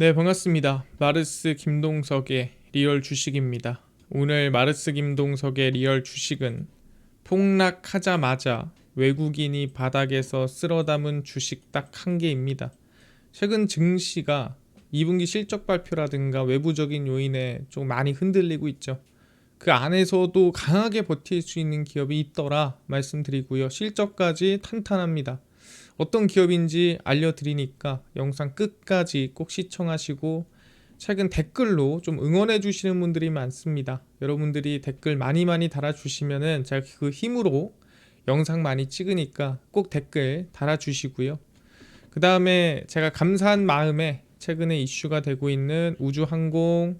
네, 반갑습니다. 마르스 김동석의 리얼 주식입니다. 오늘 마르스 김동석의 리얼 주식은 폭락하자마자 외국인이 바닥에서 쓸어 담은 주식 딱 한 개입니다. 최근 증시가 2분기 실적 발표라든가 외부적인 요인에 좀 많이 흔들리고 있죠. 그 안에서도 강하게 버틸 수 있는 기업이 있더라 말씀드리고요. 실적까지 탄탄합니다. 어떤 기업인지 알려드리니까 영상 끝까지 꼭 시청하시고, 최근 댓글로 좀 응원해 주시는 분들이 많습니다. 여러분들이 댓글 많이 달아주시면은 제가 그 힘으로 영상 많이 찍으니까 꼭 댓글 달아주시고요. 그 다음에 제가 감사한 마음에 최근에 이슈가 되고 있는 우주항공,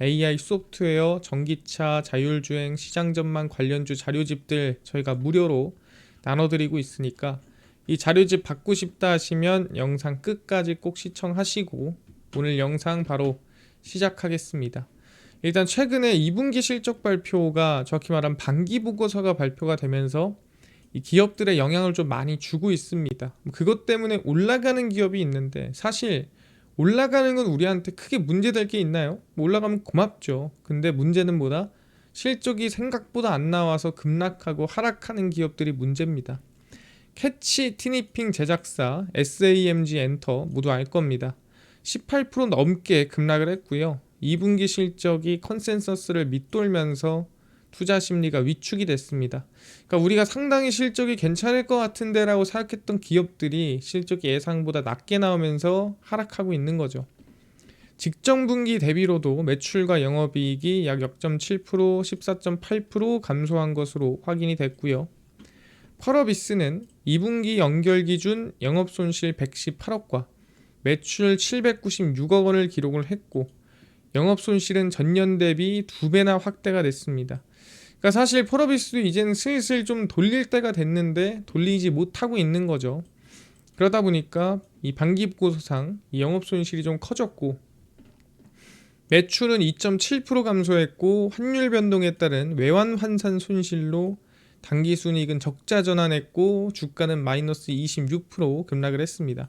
AI 소프트웨어, 전기차, 자율주행, 시장 전망 관련주 자료집들 저희가 무료로 나눠드리고 있으니까 이 자료집 받고 싶다 하시면 영상 끝까지 꼭 시청하시고, 오늘 영상 바로 시작하겠습니다. 일단 최근에 2분기 실적 발표가, 정확히 말하면 반기 보고서가 발표가 되면서 이 기업들의 영향을 좀 많이 주고 있습니다. 그것 때문에 올라가는 기업이 있는데, 사실 올라가는 건 우리한테 크게 문제될 게 있나요? 올라가면 고맙죠. 근데 문제는 뭐다? 실적이 생각보다 안 나와서 급락하고 하락하는 기업들이 문제입니다. 캐치 티니핑 제작사 SAMG 엔터 모두 알 겁니다. 18% 넘게 급락을 했고요. 2분기 실적이 컨센서스를 밑돌면서 투자 심리가 위축이 됐습니다. 그러니까 우리가 상당히 실적이 괜찮을 것 같은데 라고 생각했던 기업들이 실적이 예상보다 낮게 나오면서 하락하고 있는 거죠. 직전 분기 대비로도 매출과 영업이익이 약 0.7%, 14.8% 감소한 것으로 확인이 됐고요. 펄어비스는 2분기 연결 기준 영업손실 118억과 매출 796억 원을 기록을 했고, 영업손실은 전년 대비 2배나 확대가 됐습니다. 그러니까 사실 펄어비스도 이제는 슬슬 좀 돌릴 때가 됐는데 돌리지 못하고 있는 거죠. 그러다 보니까 이 반기보고서상 이 영업손실이 좀 커졌고, 매출은 2.7% 감소했고, 환율 변동에 따른 외환 환산 손실로 당기순이익은 적자 전환했고, 주가는 마이너스 26% 급락을 했습니다.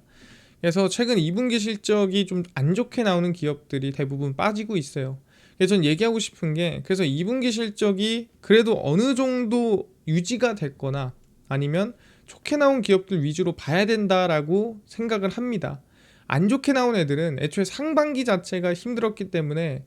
그래서 최근 2분기 실적이 좀 안 좋게 나오는 기업들이 대부분 빠지고 있어요. 그래서 전 얘기하고 싶은 게, 그래서 2분기 실적이 그래도 어느 정도 유지가 됐거나 아니면 좋게 나온 기업들 위주로 봐야 된다라고 생각을 합니다. 안 좋게 나온 애들은 애초에 상반기 자체가 힘들었기 때문에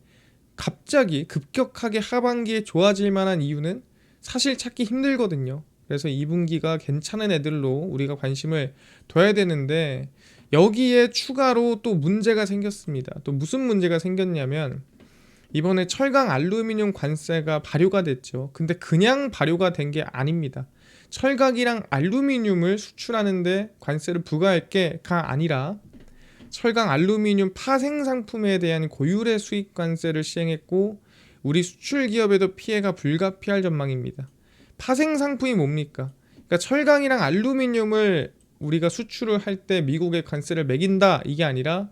갑자기 급격하게 하반기에 좋아질 만한 이유는 사실 찾기 힘들거든요. 그래서 2분기가 괜찮은 애들로 우리가 관심을 둬야 되는데, 여기에 추가로 또 문제가 생겼습니다. 또 무슨 문제가 생겼냐면, 이번에 철강 알루미늄 관세가 발효가 됐죠. 근데 그냥 발효가 된 게 아닙니다. 철강이랑 알루미늄을 수출하는데 관세를 부과할 게가 아니라 철강 알루미늄 파생 상품에 대한 고율의 수입 관세를 시행했고, 우리 수출 기업에도 피해가 불가피할 전망입니다. 파생 상품이 뭡니까? 그러니까 철강이랑 알루미늄을 우리가 수출을 할 때 미국에 관세를 매긴다, 이게 아니라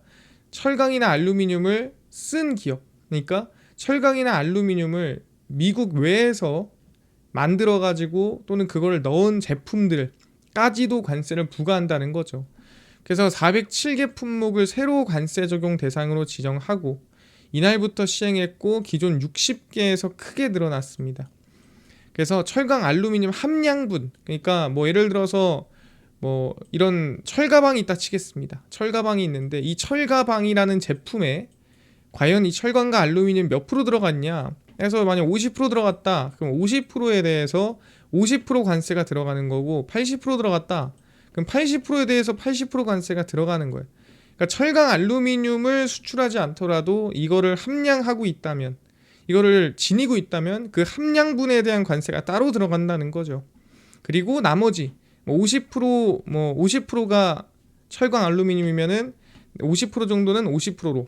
철강이나 알루미늄을 쓴 기업, 그러니까 철강이나 알루미늄을 미국 외에서 만들어 가지고 또는 그걸 넣은 제품들까지도 관세를 부과한다는 거죠. 그래서 407개 품목을 새로 관세 적용 대상으로 지정하고 이날부터 시행했고, 기존 60개에서 크게 늘어났습니다. 그래서 철강 알루미늄 함량분, 그러니까 뭐 예를 들어서 뭐 이런 철가방이 있다 치겠습니다. 철가방이 있는데 이 철가방이라는 제품에 과연 이 철강과 알루미늄 몇 프로 들어갔냐 해서, 만약 50% 들어갔다 그럼 50%에 대해서 50% 관세가 들어가는 거고, 80% 들어갔다 그럼 80%에 대해서 80% 관세가 들어가는 거예요. 그러니까 철강 알루미늄을 수출하지 않더라도 이거를 함량하고 있다면, 이거를 지니고 있다면 그 함량분에 대한 관세가 따로 들어간다는 거죠. 그리고 나머지 50%가 철강 알루미늄이면은 50% 정도는 50%로,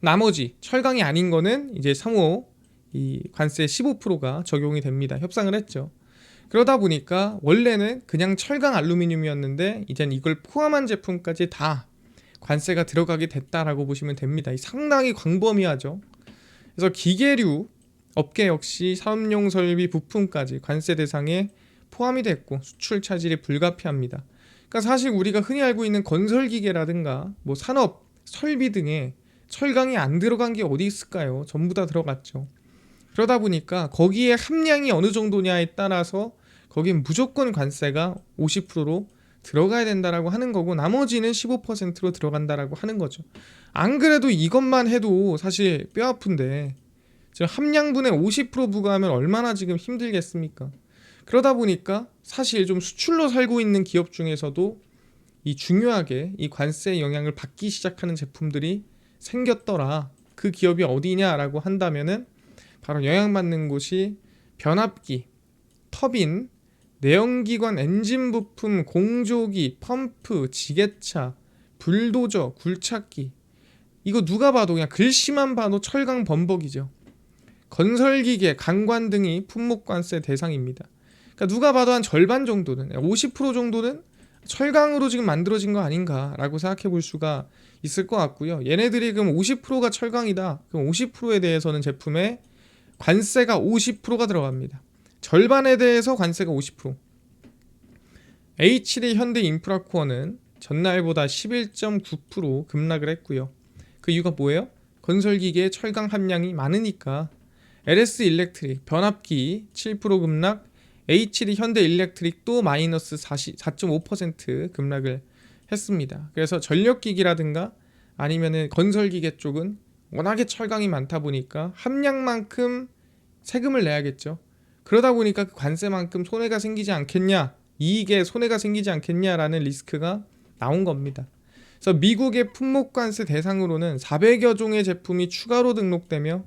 나머지 철강이 아닌 거는 이제 상호 이 관세 15%가 적용이 됩니다. 협상을 했죠. 그러다 보니까 원래는 그냥 철강 알루미늄이었는데 이젠 이걸 포함한 제품까지 다 관세가 들어가게 됐다라고 보시면 됩니다. 상당히 광범위하죠. 그래서 기계류 업계 역시 사업용 설비 부품까지 관세 대상에 포함이 됐고, 수출 차질이 불가피합니다. 그러니까 사실 우리가 흔히 알고 있는 건설 기계라든가 뭐 산업 설비 등에 철강이 안 들어간 게 어디 있을까요? 전부 다 들어갔죠. 그러다 보니까 거기에 함량이 어느 정도냐에 따라서 거긴 무조건 관세가 50%로 들어가야 된다라고 하는 거고, 나머지는 15%로 들어간다라고 하는 거죠. 안 그래도 이것만 해도 사실 뼈 아픈데 지금 함량분의 50% 부과하면 얼마나 지금 힘들겠습니까? 그러다 보니까 사실 좀 수출로 살고 있는 기업 중에서도 이 중요하게 이 관세의 영향을 받기 시작하는 제품들이 생겼더라. 그 기업이 어디냐라고 한다면은 바로 영향받는 곳이 변압기, 터빈, 내연기관 엔진 부품, 공조기, 펌프, 지게차, 불도저, 굴착기. 이거 누가 봐도 그냥 글씨만 봐도 철강 범벅이죠. 건설기계, 강관 등이 품목관세 대상입니다. 그러니까 누가 봐도 한 절반 정도는, 50% 정도는 철강으로 지금 만들어진 거 아닌가라고 생각해 볼 수가 있을 것 같고요. 얘네들이 그럼 50%가 철강이다. 그럼 50%에 대해서는 제품에 관세가 50%가 들어갑니다. 절반에 대해서 관세가 50%. HD 현대인프라코어는 전날보다 11.9% 급락을 했고요. 그 이유가 뭐예요? 건설기계의 철강 함량이 많으니까. LS 일렉트릭, 변압기 7% 급락, HD 현대일렉트릭도 마이너스 4.5% 급락을 했습니다. 그래서 전력기기라든가 아니면은 건설기계 쪽은 워낙에 철강이 많다 보니까 함량만큼 세금을 내야겠죠. 그러다 보니까 그 관세만큼 손해가 생기지 않겠냐, 이익에 손해가 생기지 않겠냐라는 리스크가 나온 겁니다. 그래서 미국의 품목관세 대상으로는 400여 종의 제품이 추가로 등록되며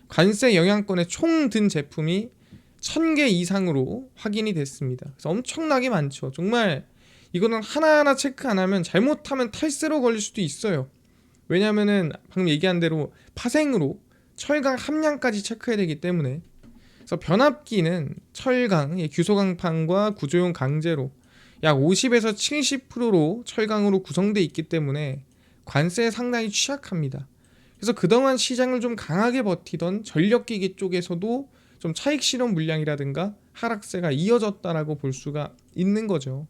관세 영향권에 총 든 제품이 1000개 이상으로 확인이 됐습니다. 그래서 엄청나게 많죠. 정말 이거는 하나하나 체크 안 하면, 잘못하면 탈세로 걸릴 수도 있어요. 왜냐면은 방금 얘기한 대로 파생으로 철강 함량까지 체크해야 되기 때문에. 그래서 변압기는 철강, 규소강판과 구조용 강제로 약 50에서 70%로 철강으로 구성되어 있기 때문에 관세에 상당히 취약합니다. 그래서 그동안 시장을 좀 강하게 버티던 전력기기 쪽에서도 좀 차익 실현 물량이라든가 하락세가 이어졌다라고 볼 수가 있는 거죠.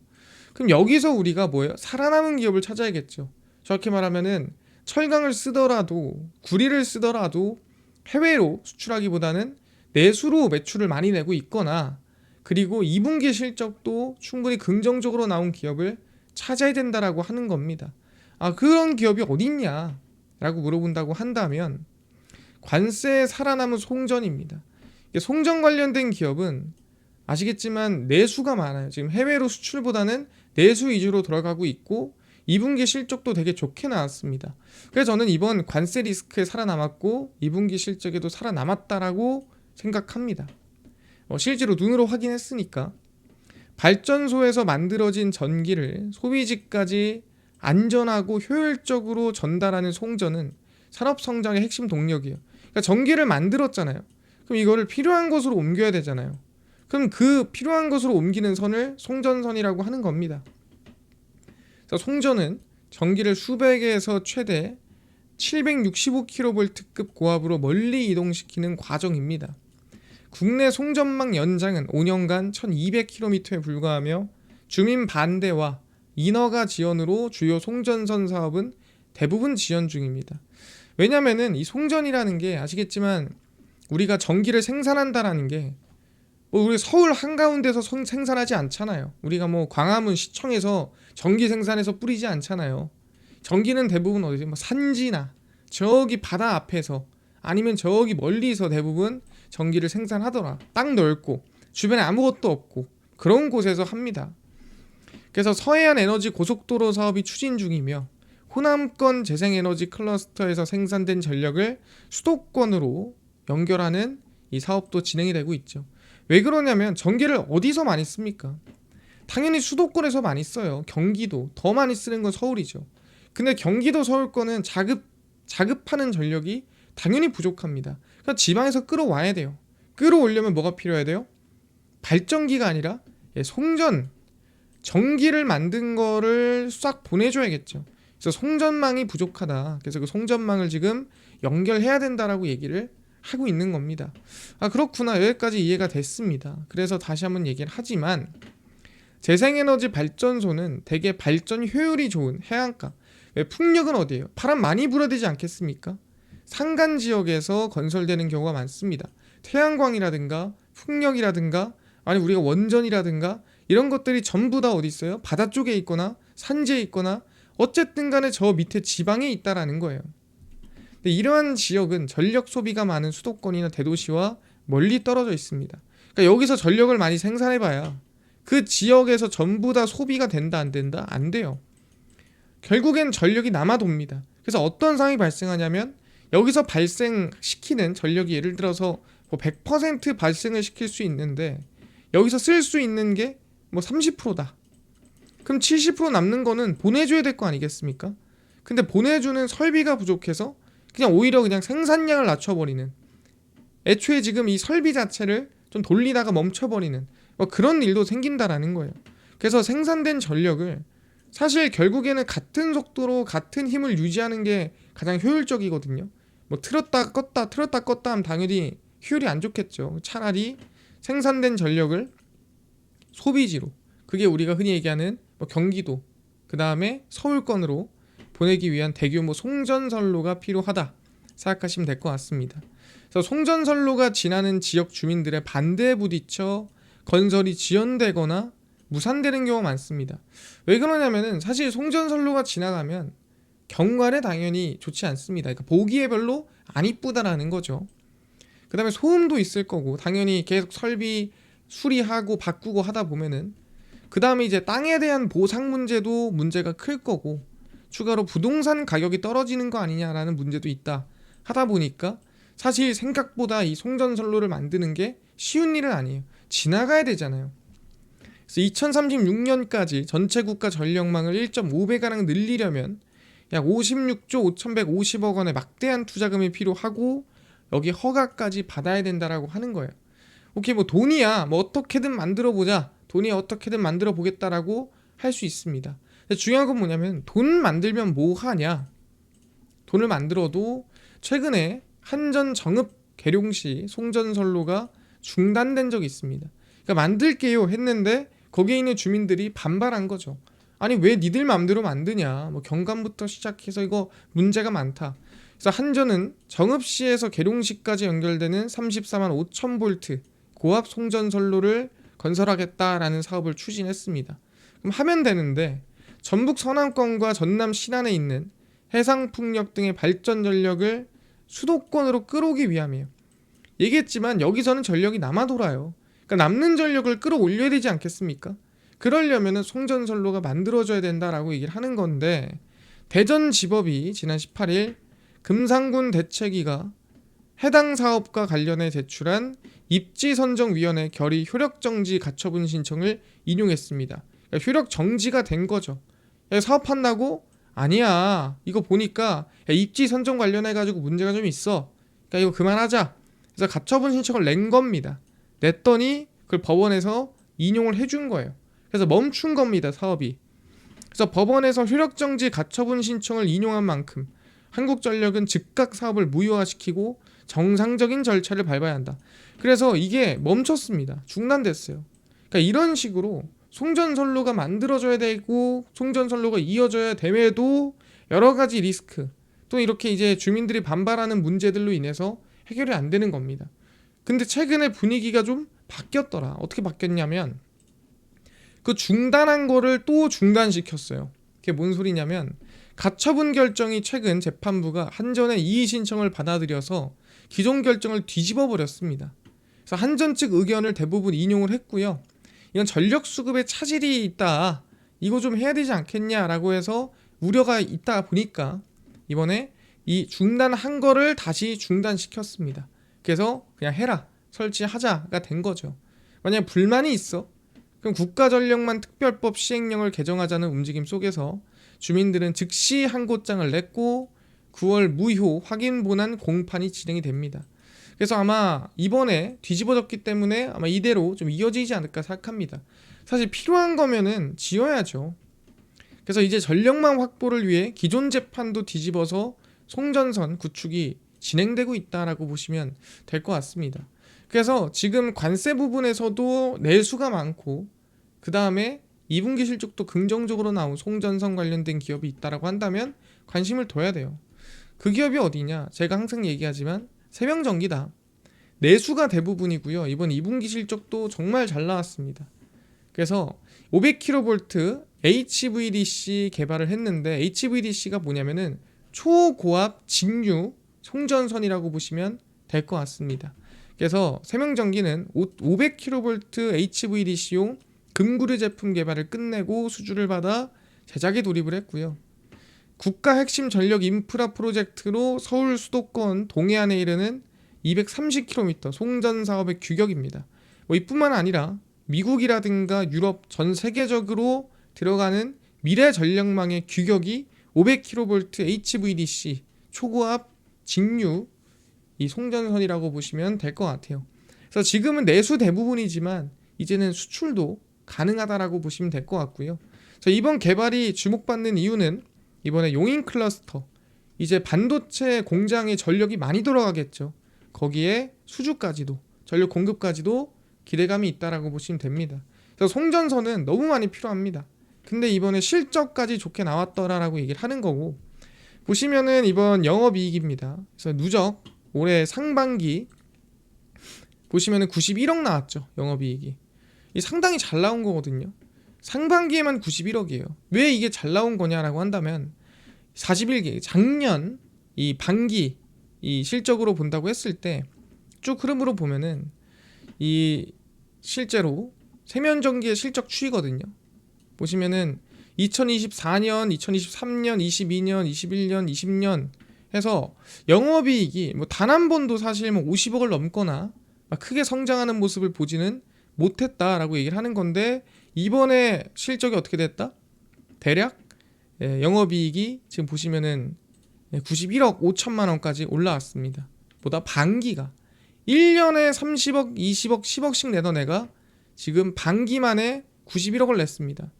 그럼 여기서 우리가 뭐예요? 살아남은 기업을 찾아야겠죠. 저렇게 말하면은 철강을 쓰더라도, 구리를 쓰더라도 해외로 수출하기보다는 내수로 매출을 많이 내고 있거나, 그리고 2분기 실적도 충분히 긍정적으로 나온 기업을 찾아야 된다라고 하는 겁니다. 그런 기업이 어딨냐 라고 물어본다고 한다면 관세에 살아남은 송전입니다. 송전 관련된 기업은 아시겠지만 내수가 많아요. 지금 해외로 수출보다는 내수 위주로 들어가고 있고 2분기 실적도 되게 좋게 나왔습니다. 그래서 저는 이번 관세 리스크에 살아남았고 2분기 실적에도 살아남았다라고 생각합니다. 실제로 눈으로 확인했으니까. 발전소에서 만들어진 전기를 소비지까지 안전하고 효율적으로 전달하는 송전은 산업 성장의 핵심 동력이에요. 그러니까 전기를 만들었잖아요. 그럼 이거를 필요한 곳으로 옮겨야 되잖아요. 그럼 그 필요한 곳으로 옮기는 선을 송전선이라고 하는 겁니다. 그래서 송전은 전기를 수백에서 최대 765kV급 고압으로 멀리 이동시키는 과정입니다. 국내 송전망 연장은 5년간 1200km에 불과하며 주민 반대와 인허가 지연으로 주요 송전선 사업은 대부분 지연 중입니다. 왜냐면은 이 송전이라는 게 아시겠지만 우리가 전기를 생산한다라는 게 우리 서울 한가운데서 생산하지 않잖아요. 우리가 광화문 시청에서 전기 생산해서 뿌리지 않잖아요. 전기는 대부분 어디서 산지나 저기 바다 앞에서 아니면 저기 멀리서 대부분 전기를 생산하더라. 땅 넓고 주변에 아무것도 없고 그런 곳에서 합니다. 그래서 서해안 에너지 고속도로 사업이 추진 중이며 호남권 재생에너지 클러스터에서 생산된 전력을 수도권으로 연결하는 이 사업도 진행이 되고 있죠. 왜 그러냐면 전기를 어디서 많이 씁니까? 당연히 수도권에서 많이 써요. 경기도 더 많이 쓰는 건 서울이죠. 근데 경기도 서울권은 자급하는 전력이 당연히 부족합니다. 그러니까 지방에서 끌어와야 돼요. 끌어오려면 뭐가 필요해야 돼요? 발전기가 아니라 송전, 전기를 만든 거를 싹 보내줘야겠죠. 그래서 송전망이 부족하다. 그래서 그 송전망을 지금 연결해야 된다라고 얘기를 하고 있는 겁니다. 그렇구나. 여기까지 이해가 됐습니다. 그래서 다시 한번 얘기를 하지만 재생에너지 발전소는 대개 발전 효율이 좋은 해안가, 왜 풍력은 어디예요? 바람 많이 불어야 되지 않겠습니까? 산간 지역에서 건설되는 경우가 많습니다. 태양광이라든가 풍력이라든가 아니 우리가 원전이라든가 이런 것들이 전부 다 어디 있어요? 바다 쪽에 있거나 산지에 있거나 어쨌든 간에 저 밑에 지방에 있다라는 거예요. 근데 이러한 지역은 전력 소비가 많은 수도권이나 대도시와 멀리 떨어져 있습니다. 그러니까 여기서 전력을 많이 생산해봐야 그 지역에서 전부 다 소비가 된다 안 된다? 안 돼요. 결국엔 전력이 남아돕니다. 그래서 어떤 상황이 발생하냐면 여기서 발생시키는 전력이 예를 들어서 뭐 100% 발생을 시킬 수 있는데 여기서 쓸 수 있는 게 뭐 30%다. 그럼 70% 남는 거는 보내줘야 될 거 아니겠습니까? 근데 보내주는 설비가 부족해서 그냥 오히려 그냥 생산량을 낮춰버리는, 애초에 지금 이 설비 자체를 좀 돌리다가 멈춰버리는 뭐 그런 일도 생긴다라는 거예요. 그래서 생산된 전력을 사실 결국에는 같은 속도로 같은 힘을 유지하는 게 가장 효율적이거든요. 뭐 틀었다 껐다 하면 당연히 효율이 안 좋겠죠. 차라리 생산된 전력을 소비지로, 그게 우리가 흔히 얘기하는 뭐 경기도, 그 다음에 서울권으로 보내기 위한 대규모 송전선로가 필요하다 생각하시면 될 것 같습니다. 그래서 송전선로가 지나는 지역 주민들의 반대에 부딪혀 건설이 지연되거나 무산되는 경우가 많습니다. 왜 그러냐면은 사실 송전선로가 지나가면 경관에 당연히 좋지 않습니다. 그러니까 보기에 별로 안 이쁘다라는 거죠. 그 다음에 소음도 있을 거고 당연히 계속 설비 수리하고 바꾸고 하다 보면은 그 다음에 이제 땅에 대한 보상 문제도 문제가 클 거고 추가로 부동산 가격이 떨어지는 거 아니냐라는 문제도 있다 하다 보니까 사실 생각보다 이 송전선로를 만드는 게 쉬운 일은 아니에요. 지나가야 되잖아요. 그래서 2036년까지 전체 국가 전력망을 1.5배가량 늘리려면 약 56조 5,150억 원의 막대한 투자금이 필요하고 여기 허가까지 받아야 된다라고 하는 거예요. 오케이, 뭐 돈이야 뭐 어떻게든 만들어 보자, 돈이 어떻게든 만들어 보겠다라고 할 수 있습니다. 근데 중요한 건 뭐냐면 돈 만들면 뭐 하냐. 돈을 만들어도 최근에 한전 정읍 계룡시 송전선로가 중단된 적이 있습니다. 그러니까 만들게요 했는데 거기에 있는 주민들이 반발한 거죠. 아니 왜 니들 맘대로 만드냐, 뭐 경관부터 시작해서 이거 문제가 많다. 그래서 한전은 정읍시에서 계룡시까지 연결되는 34만 5천 볼트 고압 송전선로를 건설하겠다라는 사업을 추진했습니다. 그럼 하면 되는데 전북 서남권과 전남 신안에 있는 해상풍력 등의 발전 전력을 수도권으로 끌어오기 위함이에요. 얘기했지만 여기서는 전력이 남아 돌아요. 그러니까 남는 전력을 끌어올려야 되지 않겠습니까? 그러려면 송전선로가 만들어져야 된다라고 얘기를 하는 건데 대전지법이 지난 18일 금산군 대책위가 해당 사업과 관련해 제출한 입지선정위원회 결의 효력정지 가처분 신청을 인용했습니다. 그러니까 효력정지가 된 거죠. 사업한다고? 아니야, 이거 보니까 입지선정 관련해가지고 문제가 좀 있어, 그러니까 이거 그만하자. 그래서 가처분 신청을 낸 겁니다. 냈더니 그걸 법원에서 인용을 해준 거예요. 그래서 멈춘 겁니다, 사업이. 그래서 법원에서 효력정지 가처분 신청을 인용한 만큼 한국전력은 즉각 사업을 무효화시키고 정상적인 절차를 밟아야 한다. 그래서 이게 멈췄습니다. 중단됐어요. 그러니까 이런 식으로 송전선로가 만들어져야 되고 송전선로가 이어져야 됨에도 여러 가지 리스크, 또 이렇게 이제 주민들이 반발하는 문제들로 인해서 해결이 안 되는 겁니다. 근데 최근에 분위기가 좀 바뀌었더라. 어떻게 바뀌었냐면 그 중단한 거를 또 중단시켰어요. 그게 뭔 소리냐면 가처분 결정이 최근 재판부가 한전의 이의 신청을 받아들여서 기존 결정을 뒤집어 버렸습니다. 그래서 한전 측 의견을 대부분 인용을 했고요. 이건 전력 수급에 차질이 있다, 이거 좀 해야 되지 않겠냐라고 해서 우려가 있다 보니까 이번에 이 중단한 거를 다시 중단시켰습니다. 그래서 그냥 해라, 설치하자가 된 거죠. 만약에 불만이 있어, 그럼 국가전력망 특별법 시행령을 개정하자는 움직임 속에서 주민들은 즉시 항고장을 냈고 9월 무효 확인 본안 공판이 진행이 됩니다. 그래서 아마 이번에 뒤집어졌기 때문에 아마 이대로 좀 이어지지 않을까 생각합니다. 사실 필요한 거면은 지어야죠. 그래서 이제 전력망 확보를 위해 기존 재판도 뒤집어서 송전선 구축이 진행되고 있다라고 보시면 될 것 같습니다. 그래서 지금 관세 부분에서도 내수가 많고 그 다음에 2분기 실적도 긍정적으로 나온 송전선 관련된 기업이 있다라고 한다면 관심을 둬야 돼요. 그 기업이 어디냐? 제가 항상 얘기하지만 세명전기다. 내수가 대부분이고요. 이번 2분기 실적도 정말 잘 나왔습니다. 그래서 500kV HVDC 개발을 했는데 HVDC가 뭐냐면은 초고압 직류 송전선이라고 보시면 될 것 같습니다. 그래서 세명전기는 500kV HVDC용 금구류 제품 개발을 끝내고 수주를 받아 제작에 돌입을 했고요. 국가 핵심 전력 인프라 프로젝트로 서울 수도권 동해안에 이르는 230km 송전 사업의 규격입니다. 이뿐만 아니라 미국이라든가 유럽 전 세계적으로 들어가는 미래 전력망의 규격이 500kV HVDC 초고압 직류 이 송전선이라고 보시면 될 것 같아요. 그래서 지금은 내수 대부분이지만 이제는 수출도 가능하다라고 보시면 될 것 같고요. 그래서 이번 개발이 주목받는 이유는 이번에 용인 클러스터 이제 반도체 공장에 전력이 많이 들어가겠죠. 거기에 수주까지도 전력 공급까지도 기대감이 있다라고 보시면 됩니다. 그래서 송전선은 너무 많이 필요합니다. 근데 이번에 실적까지 좋게 나왔더라라고 얘기를 하는 거고 보시면은 이번 영업이익입니다. 그래서 누적 올해 상반기 보시면은 91억 나왔죠. 영업이익이 이 상당히 잘 나온 거거든요. 상반기에만 91억이에요. 왜 이게 잘 나온 거냐라고 한다면 41기 작년 이 반기 이 실적으로 본다고 했을 때 쭉 흐름으로 보면은 이 실제로 세면전기의 실적 추이거든요. 보시면은 2024년, 2023년, 22년, 21년, 20년 해서 영업이익이 뭐 단 한 번도 사실 뭐 50억을 넘거나 막 크게 성장하는 모습을 보지는 못했다라고 얘기를 하는 건데 이번에 실적이 어떻게 됐다? 대략 영업이익이 지금 보시면은 91억 5천만 원까지 올라왔습니다. 보다 반기가 1년에 30억, 20억, 10억씩 내던 애가 지금 반기만에 91억을 냈습니다.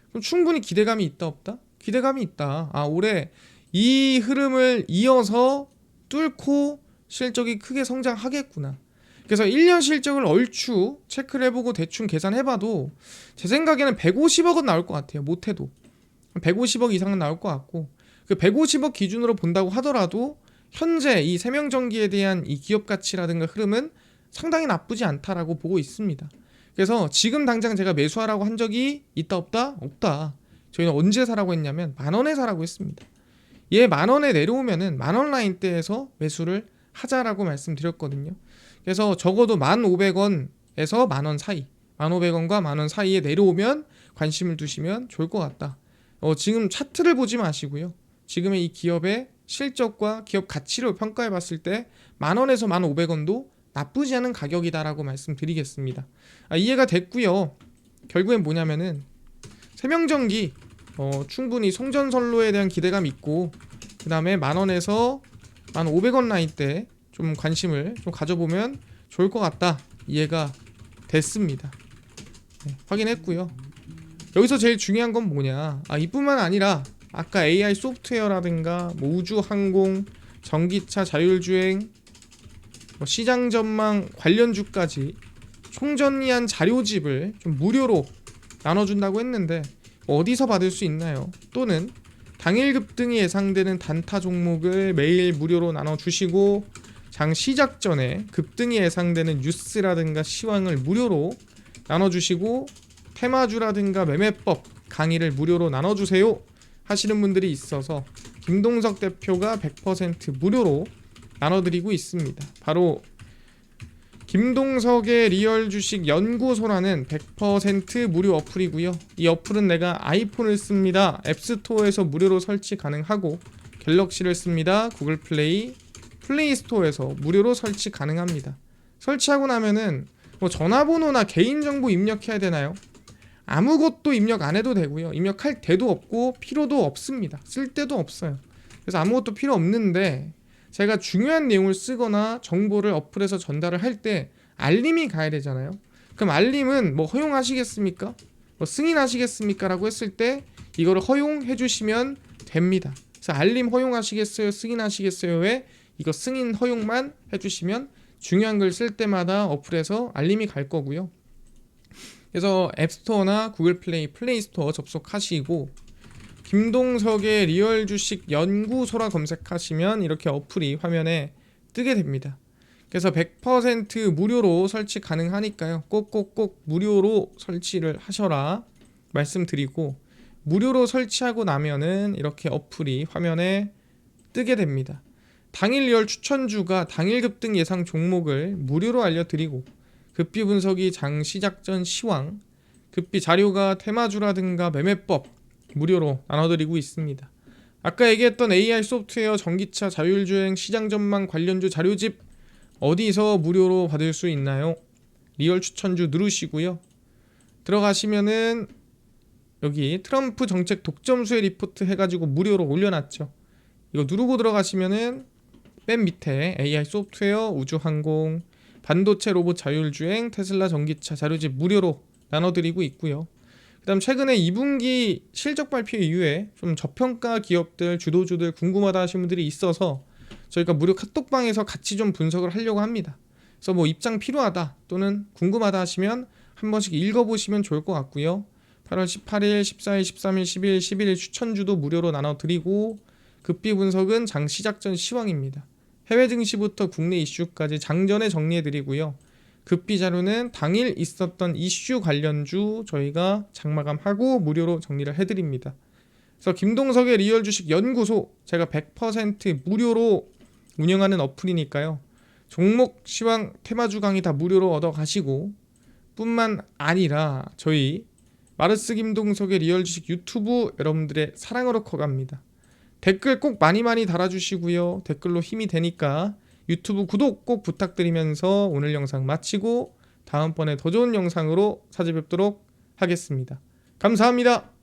그럼 충분히 기대감이 있다 없다? 기대감이 있다. 올해 이 흐름을 이어서 뚫고 실적이 크게 성장하겠구나. 그래서 1년 실적을 얼추 체크를 해보고 대충 계산해봐도 제 생각에는 150억은 나올 것 같아요. 못해도 150억 이상은 나올 것 같고 그 150억 기준으로 본다고 하더라도 현재 이 세명전기에 대한 이 기업 가치라든가 흐름은 상당히 나쁘지 않다라고 보고 있습니다. 그래서 지금 당장 제가 매수하라고 한 적이 있다 없다? 없다. 저희는 언제 사라고 했냐면 만원에 사라고 했습니다. 얘 만원에 내려오면은 만원 라인대에서 매수를 하자라고 말씀드렸거든요. 그래서 적어도 1,500원에서 만원 사이 1,500원과 만원 사이에 내려오면 관심을 두시면 좋을 것 같다. 지금 차트를 보지 마시고요. 지금의 이 기업의 실적과 기업 가치를 평가해 봤을 때 만원에서 1,500원도 나쁘지 않은 가격이다라고 말씀드리겠습니다. 이해가 됐고요. 결국엔 뭐냐면은 세명전기 충분히 송전선로에 대한 기대감이 있고 그 다음에 만원에서 1,500원 라인대 좀 관심을 좀 가져보면 좋을 것 같다. 이해가 됐습니다. 확인했고요. 여기서 제일 중요한 건 뭐냐 이뿐만 아니라 아까 AI 소프트웨어라든가 뭐 우주항공, 전기차, 자율주행, 시장 전망 관련주까지 총정리한 자료집을 좀 무료로 나눠준다고 했는데 어디서 받을 수 있나요? 또는 당일 급등이 예상되는 단타 종목을 매일 무료로 나눠주시고 장 시작 전에 급등이 예상되는 뉴스라든가 시황을 무료로 나눠주시고 테마주라든가 매매법 강의를 무료로 나눠주세요 하시는 분들이 있어서 김동석 대표가 100% 무료로 나눠드리고 있습니다. 바로 김동석의 리얼 주식 연구소라는 100% 무료 어플이고요. 이 어플은 내가 아이폰을 씁니다. 앱스토어에서 무료로 설치 가능하고 갤럭시를 씁니다. 구글 플레이, 플레이 스토어에서 무료로 설치 가능합니다. 설치하고 나면은 뭐 전화번호나 개인정보 입력해야 되나요? 아무것도 입력 안 해도 되고요. 입력할 데도 없고 필요도 없습니다. 쓸 데도 없어요. 그래서 아무것도 필요 없는데 제가 중요한 내용을 쓰거나 정보를 어플에서 전달을 할 때 알림이 가야 되잖아요. 그럼 알림은 뭐 허용하시겠습니까? 뭐 승인하시겠습니까? 라고 했을 때 이거를 허용해 주시면 됩니다. 그래서 알림 허용하시겠어요? 승인하시겠어요? 왜? 이거 승인 허용만 해주시면 중요한 글 쓸 때마다 어플에서 알림이 갈 거고요. 그래서 앱스토어나 구글 플레이, 플레이스토어 접속하시고 김동석의 리얼 주식 연구소라 검색하시면 이렇게 어플이 화면에 뜨게 됩니다. 그래서 100% 무료로 설치 가능하니까요. 꼭꼭꼭 무료로 설치를 하셔라 말씀드리고, 무료로 설치하고 나면은 이렇게 어플이 화면에 뜨게 됩니다. 당일 리얼 추천주가 당일 급등 예상 종목을 무료로 알려드리고, 급비 분석이 장 시작 전 시황, 급비 자료가 테마주라든가 매매법 무료로 나눠드리고 있습니다. 아까 얘기했던 AI 소프트웨어, 전기차, 자율주행, 시장 전망 관련주 자료집 어디서 무료로 받을 수 있나요? 리얼 추천주 누르시고요. 들어가시면은 여기 트럼프 정책 독점 수혜 리포트 해가지고 무료로 올려놨죠. 이거 누르고 들어가시면은 맨 밑에 AI 소프트웨어, 우주항공, 반도체, 로봇, 자율주행, 테슬라, 전기차 자료집 무료로 나눠드리고 있고요. 그 다음 최근에 2분기 실적 발표 이후에 좀 저평가 기업들, 주도주들 궁금하다 하시는 분들이 있어서 저희가 무료 카톡방에서 같이 좀 분석을 하려고 합니다. 그래서 뭐 입장 필요하다 또는 궁금하다 하시면 한 번씩 읽어보시면 좋을 것 같고요. 8월 18일, 14일, 13일, 10일, 11일 추천주도 무료로 나눠드리고, 급비 분석은 장 시작 전 시황입니다. 해외 증시부터 국내 이슈까지 장전에 정리해드리고요. 급비 자료는 당일 있었던 이슈 관련주 저희가 장마감하고 무료로 정리를 해드립니다. 그래서 김동석의 리얼 주식 연구소, 제가 100% 무료로 운영하는 어플이니까요. 종목, 시황, 테마주 강의 다 무료로 얻어가시고, 뿐만 아니라 저희 마르스 김동석의 리얼 주식 유튜브 여러분들의 사랑으로 커갑니다. 댓글 꼭 많이 달아주시고요. 댓글로 힘이 되니까 유튜브 구독 꼭 부탁드리면서 오늘 영상 마치고 다음번에 더 좋은 영상으로 찾아뵙도록 하겠습니다. 감사합니다.